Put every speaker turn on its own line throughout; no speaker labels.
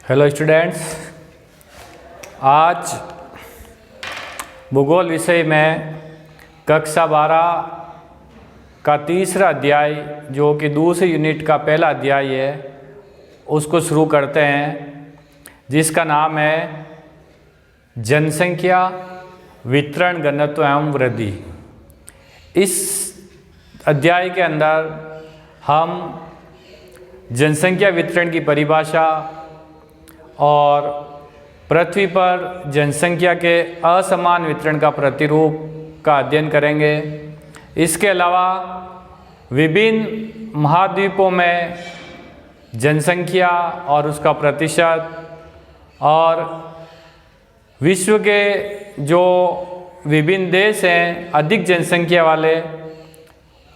Hello students, आज भूगोल विषय में कक्षा 12 का तीसरा अध्याय जो कि दूसरी यूनिट का पहला अध्याय है उसको शुरू करते हैं, जिसका नाम है जनसंख्या वितरण घनत्व एवं वृद्धि। इस अध्याय के अंदर हम जनसंख्या वितरण की परिभाषा और पृथ्वी पर जनसंख्या के असमान वितरण का प्रतिरूप का अध्ययन करेंगे। इसके अलावा विभिन्न महाद्वीपों में जनसंख्या और उसका प्रतिशत और विश्व के जो विभिन्न देश हैं अधिक जनसंख्या वाले,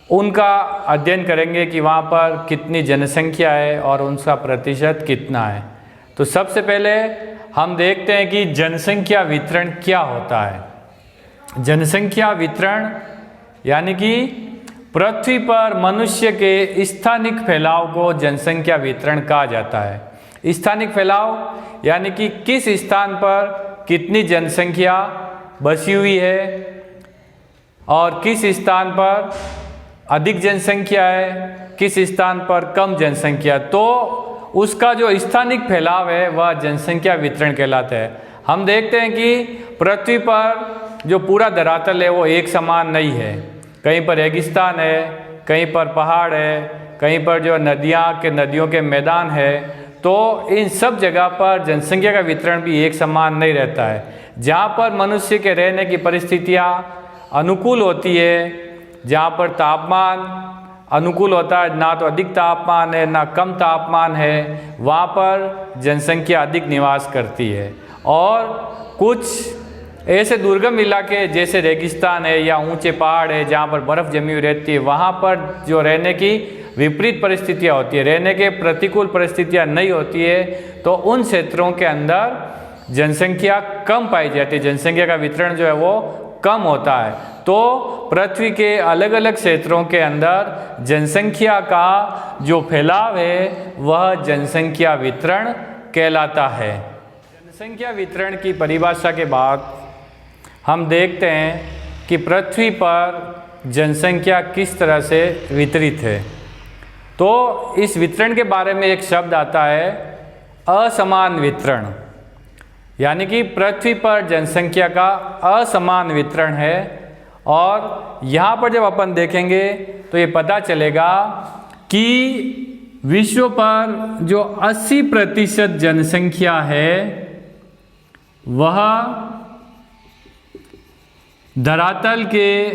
उनका अध्ययन करेंगे कि वहाँ पर कितनी जनसंख्या है और उनका प्रतिशत कितना है। तो सबसे पहले हम देखते हैं कि जनसंख्या वितरण क्या होता है। जनसंख्या वितरण यानी कि पृथ्वी पर मनुष्य के स्थानिक फैलाव को जनसंख्या वितरण कहा जाता है। स्थानिक फैलाव यानी कि किस स्थान पर कितनी जनसंख्या बसी हुई है और किस स्थान पर अधिक जनसंख्या है, किस स्थान पर कम जनसंख्या, तो उसका जो स्थानिक फैलाव है वह जनसंख्या वितरण कहलाता है। हम देखते हैं कि पृथ्वी पर जो पूरा धरातल है वो एक समान नहीं है। कहीं पर रेगिस्तान है, कहीं पर पहाड़ है, कहीं पर जो नदियों के मैदान है, तो इन सब जगह पर जनसंख्या का वितरण भी एक समान नहीं रहता है। जहाँ पर मनुष्य के रहने की परिस्थितियाँ अनुकूल होती है, जहाँ पर तापमान अनुकूल होता है, ना तो अधिक तापमान है ना कम तापमान है, वहाँ पर जनसंख्या अधिक निवास करती है। और कुछ ऐसे दुर्गम इलाके जैसे रेगिस्तान है या ऊंचे पहाड़ है जहाँ पर बर्फ़ जमी हुई रहती है, वहाँ पर जो रहने की विपरीत परिस्थितियाँ होती है, रहने के प्रतिकूल परिस्थितियाँ नहीं होती है, तो उन क्षेत्रों के अंदर जनसंख्या कम पाई जाती है। जनसंख्या का वितरण जो है वो कम होता है। तो पृथ्वी के अलग अलग क्षेत्रों के अंदर जनसंख्या का जो फैलाव है वह जनसंख्या वितरण कहलाता है। जनसंख्या वितरण की परिभाषा के बाद हम देखते हैं कि पृथ्वी पर जनसंख्या किस तरह से वितरित है। तो इस वितरण के बारे में एक शब्द आता है असमान वितरण, यानी कि पृथ्वी पर जनसंख्या का असमान वितरण है। और यहाँ पर जब अपन देखेंगे तो ये पता चलेगा कि विश्व पर जो 80% जनसंख्या है वह धरातल के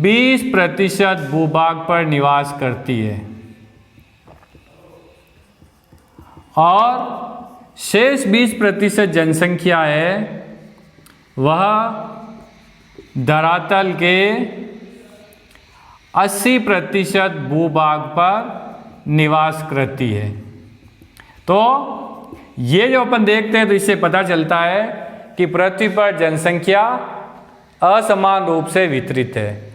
20% भूभाग पर निवास करती है और शेष 20% जनसंख्या है वह धरातल के 80% भूभाग पर निवास करती है। तो ये जो अपन देखते हैं तो इससे पता चलता है कि पृथ्वी पर जनसंख्या असमान रूप से वितरित है।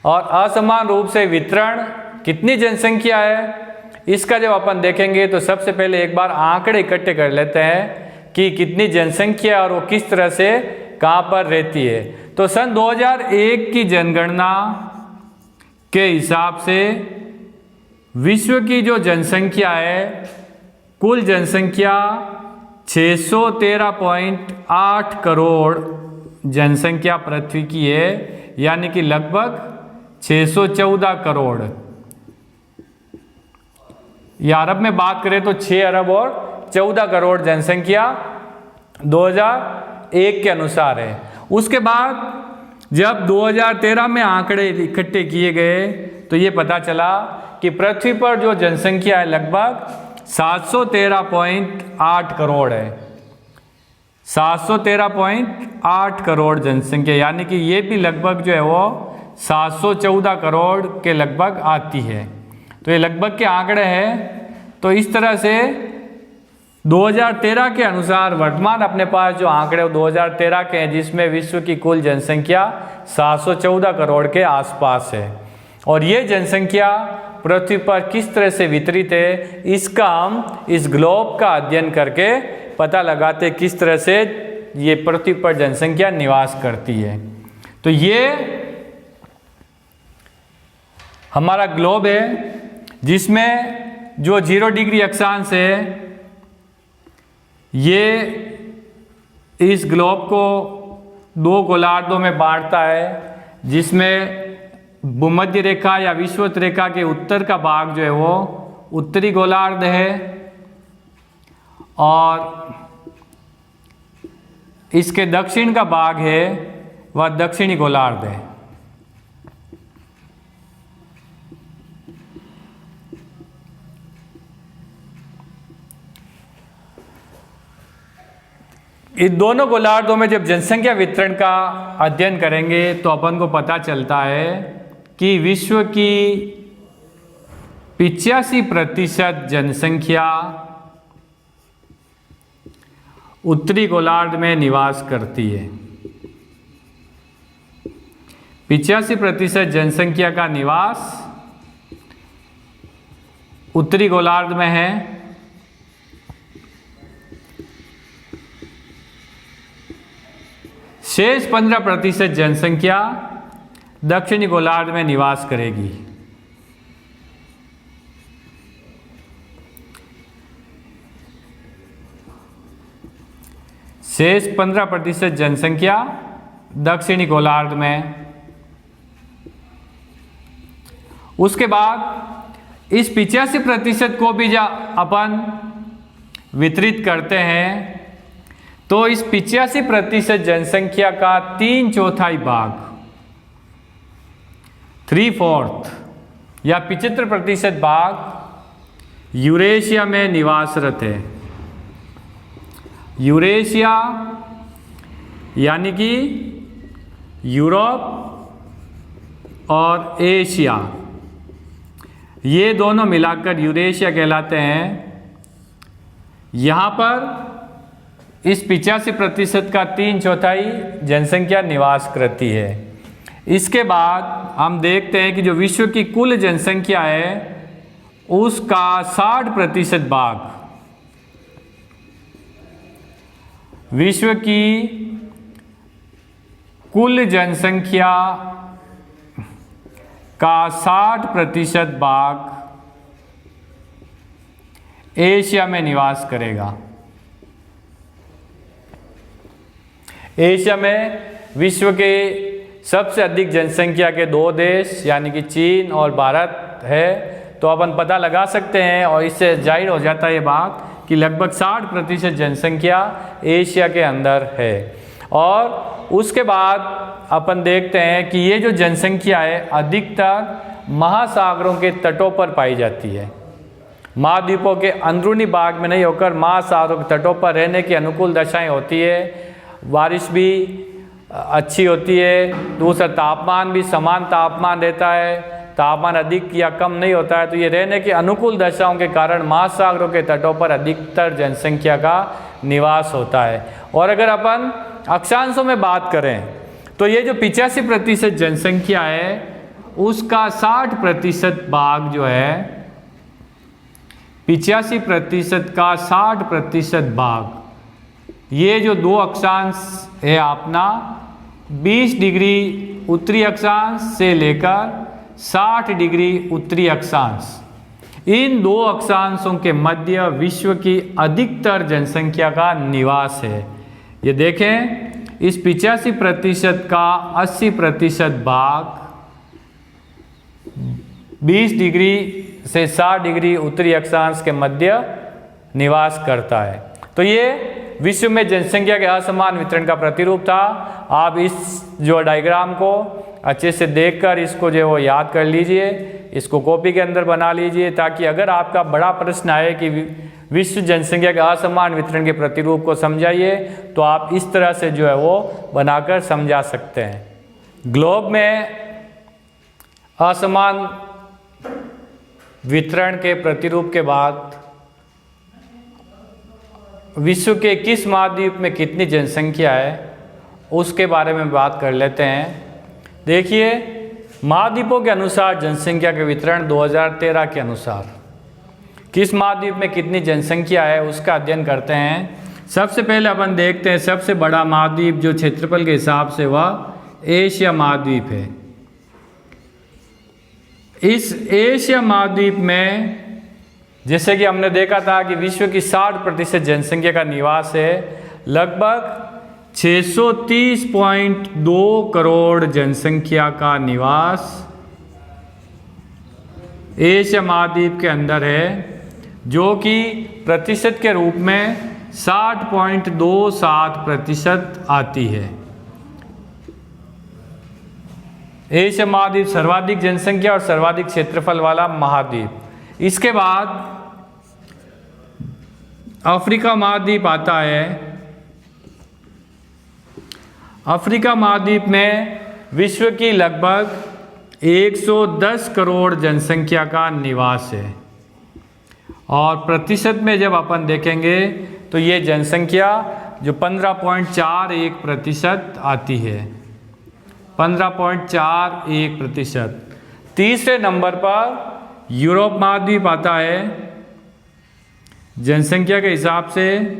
और असमान रूप से वितरण कितनी जनसंख्या है इसका जब अपन देखेंगे तो सबसे पहले एक बार आंकड़े इकट्ठे कर लेते हैं कि कितनी जनसंख्या और वो किस तरह से कहाँ पर रहती है। तो सन 2001 की जनगणना के हिसाब से विश्व की जो जनसंख्या है, कुल जनसंख्या 613.8 करोड़ जनसंख्या पृथ्वी की है, यानी कि लगभग 614 करोड़। या अरब में बात करें तो 6 अरब और 14 करोड़ जनसंख्या 2001 के अनुसार है। उसके बाद जब 2013 में आंकड़े इकट्ठे किए गए तो ये पता चला कि पृथ्वी पर जो जनसंख्या है लगभग 713.8 करोड़ है। 713.8 करोड़ जनसंख्या, यानी कि ये भी लगभग जो है वो 714 करोड़ के लगभग आती है। तो ये लगभग के आंकड़े हैं। तो इस तरह से 2013 के अनुसार वर्तमान अपने पास जो आंकड़े 2013 के हैं, जिसमें विश्व की कुल जनसंख्या 714 करोड़ के आसपास है। और ये जनसंख्या पृथ्वी पर किस तरह से वितरित है, इसका हम इस ग्लोब का अध्ययन करके पता लगाते किस तरह से ये पृथ्वी पर जनसंख्या निवास करती है। तो ये हमारा ग्लोब है जिसमें जो 0 डिग्री अक्षांश है ये इस ग्लोब को 2 गोलार्धों में बांटता है, जिसमें भूमध्य रेखा या विषुवत रेखा के उत्तर का भाग जो है वो उत्तरी गोलार्ध है और इसके दक्षिण का भाग है वह दक्षिणी गोलार्ध है। इन दोनों गोलार्धों में जब जनसंख्या वितरण का अध्ययन करेंगे तो अपन को पता चलता है कि विश्व की 85% जनसंख्या उत्तरी गोलार्ध में निवास करती है। 85% जनसंख्या का निवास उत्तरी गोलार्ध में है। शेष 15% जनसंख्या दक्षिणी गोलार्ध में निवास करेगी। शेष 15% जनसंख्या दक्षिणी गोलार्ध में। उसके बाद इस 85% को भी जब अपन वितरित करते हैं तो इस 85% जनसंख्या का 3/4 भाग 3/4 या 75% भाग यूरेशिया में निवासरत है। यूरेशिया यानी कि यूरोप और एशिया, ये दोनों मिलाकर यूरेशिया कहलाते हैं। यहाँ पर इस 85% का 3/4 जनसंख्या निवास करती है। इसके बाद हम देखते हैं कि जो विश्व की कुल जनसंख्या है उसका 60% भाग विश्व की कुल जनसंख्या का 60% भाग एशिया में निवास करेगा। एशिया में विश्व के सबसे अधिक जनसंख्या के 2 देश यानी कि चीन और भारत है। तो अपन पता लगा सकते हैं और इससे जाहिर हो जाता है ये बात कि लगभग 60% जनसंख्या एशिया के अंदर है। और उसके बाद अपन देखते हैं कि ये जो जनसंख्या है अधिकतर महासागरों के तटों पर पाई जाती है। महाद्वीपों के अंदरूनी भाग में नहीं होकर महासागरों के तटों पर रहने की अनुकूल दशाएं होती है। बारिश भी अच्छी होती है। दूसरा तापमान भी समान तापमान रहता है, तापमान अधिक या कम नहीं होता है। तो ये रहने की अनुकूल दशाओं के कारण महासागरों के तटों पर अधिकतर जनसंख्या का निवास होता है। और अगर अपन अक्षांशों में बात करें तो ये जो 85% जनसंख्या है उसका 60% भाग जो है 85% का 60% भाग ये जो 2 अक्षांश है अपना 20 डिग्री उत्तरी अक्षांश से लेकर 60 डिग्री उत्तरी अक्षांश, इन 2 अक्षांशों के मध्य विश्व की अधिकतर जनसंख्या का निवास है। ये देखें इस 85% का 80% भाग 20 डिग्री से 60 डिग्री उत्तरी अक्षांश के मध्य निवास करता है। तो ये विश्व में जनसंख्या के असमान वितरण का प्रतिरूप था। आप इस जो डायग्राम को अच्छे से देखकर इसको जो वो याद कर लीजिए, इसको कॉपी के अंदर बना लीजिए ताकि अगर आपका बड़ा प्रश्न आए कि विश्व जनसंख्या के असमान वितरण के प्रतिरूप को समझाइए तो आप इस तरह से जो है वो बनाकर समझा सकते हैं। ग्लोब में असमान वितरण के प्रतिरूप के बाद विश्व के किस महाद्वीप में कितनी जनसंख्या है उसके बारे में बात कर लेते हैं। देखिए महाद्वीपों के अनुसार जनसंख्या के वितरण 2013 के अनुसार किस महाद्वीप में कितनी जनसंख्या है उसका अध्ययन करते हैं। सबसे पहले अपन देखते हैं सबसे बड़ा महाद्वीप जो क्षेत्रफल के हिसाब से वह एशिया महाद्वीप है। इस एशिया महाद्वीप में जैसे कि हमने देखा था कि विश्व की 60% जनसंख्या का निवास है। लगभग 630.2 करोड़ जनसंख्या का निवास एशिया महाद्वीप के अंदर है, जो कि प्रतिशत के रूप में 60.27% आती है। एशिया महाद्वीप सर्वाधिक जनसंख्या और सर्वाधिक क्षेत्रफल वाला महाद्वीप। इसके बाद अफ्रीका महाद्वीप आता है। अफ्रीका महाद्वीप में विश्व की लगभग 110 करोड़ जनसंख्या का निवास है और प्रतिशत में जब अपन देखेंगे तो ये जनसंख्या जो 15.41% आती है, 15.41%। तीसरे नंबर पर यूरोप महाद्वीप आता है जनसंख्या के हिसाब से,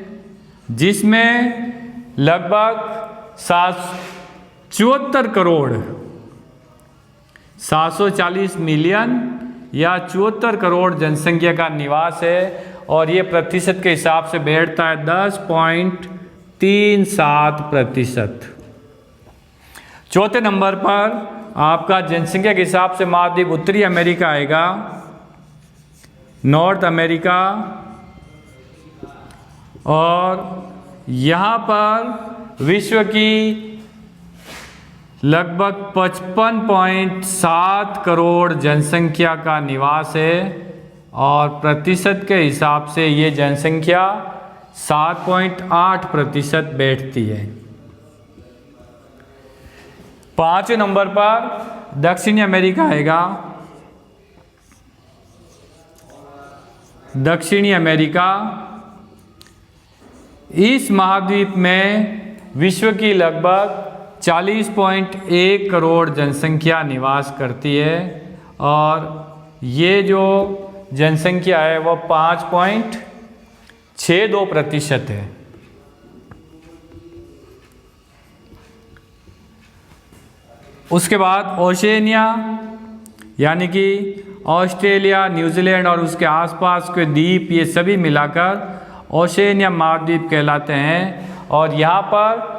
जिसमें लगभग 74 करोड़ 740 मिलियन या 74 करोड़ जनसंख्या का निवास है और ये प्रतिशत के हिसाब से बैठता है 10.37%। चौथे नंबर पर आपका जनसंख्या के हिसाब से महाद्वीप उत्तरी अमेरिका आएगा, नॉर्थ अमेरिका, और यहाँ पर विश्व की लगभग 55.7 करोड़ जनसंख्या का निवास है और प्रतिशत के हिसाब से ये जनसंख्या 7.8% बैठती है। पांचवें नंबर पर दक्षिणी अमेरिका आएगा। दक्षिणी अमेरिका, इस महाद्वीप में विश्व की लगभग 40.1 करोड़ जनसंख्या निवास करती है और ये जो जनसंख्या है वह 5.62% है। उसके बाद ओशिनिया यानी कि ऑस्ट्रेलिया, न्यूजीलैंड और उसके आसपास के द्वीप, ये सभी मिलाकर ओशिनिया महाद्वीप कहलाते हैं और यहाँ पर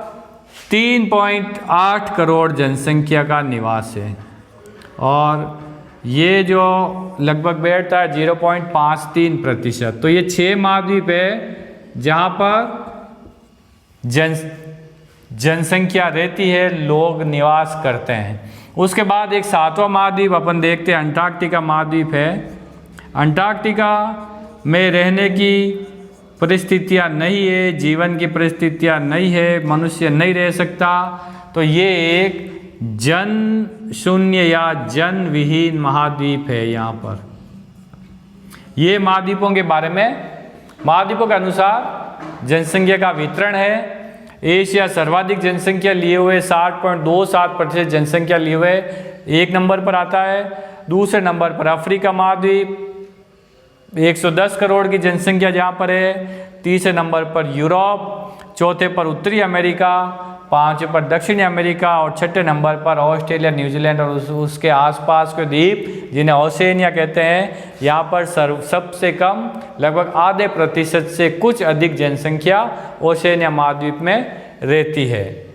3.8 करोड़ जनसंख्या का निवास है और ये जो लगभग बैठता है 0.53%। तो ये 6 महाद्वीप है जहाँ पर जनसंख्या रहती है, लोग निवास करते हैं। उसके बाद एक 7वां महाद्वीप अपन देखते हैं, अंटार्कटिका महाद्वीप है। अंटार्कटिका में रहने की परिस्थितियाँ नहीं है, जीवन की परिस्थितियाँ नहीं है, मनुष्य नहीं रह सकता। तो ये एक जन शून्य या जन विहीन महाद्वीप है। यहाँ पर ये महाद्वीपों के बारे में, महाद्वीपों के अनुसार जनसंख्या का वितरण है। एशिया सर्वाधिक जनसंख्या लिए हुए 60.27% जनसंख्या लिए हुए 1 नंबर पर आता है। दूसरे नंबर पर अफ्रीका महाद्वीप 110 करोड़ की जनसंख्या जहाँ पर है। तीसरे नंबर पर यूरोप, चौथे पर उत्तरी अमेरिका, पांचवें पर दक्षिणी अमेरिका और छठे नंबर पर ऑस्ट्रेलिया, न्यूजीलैंड और उसके आसपास के द्वीप जिन्हें ओशिनिया कहते हैं। यहाँ पर सबसे कम लगभग आधे प्रतिशत से कुछ अधिक जनसंख्या ओशिनिया महाद्वीप में रहती है।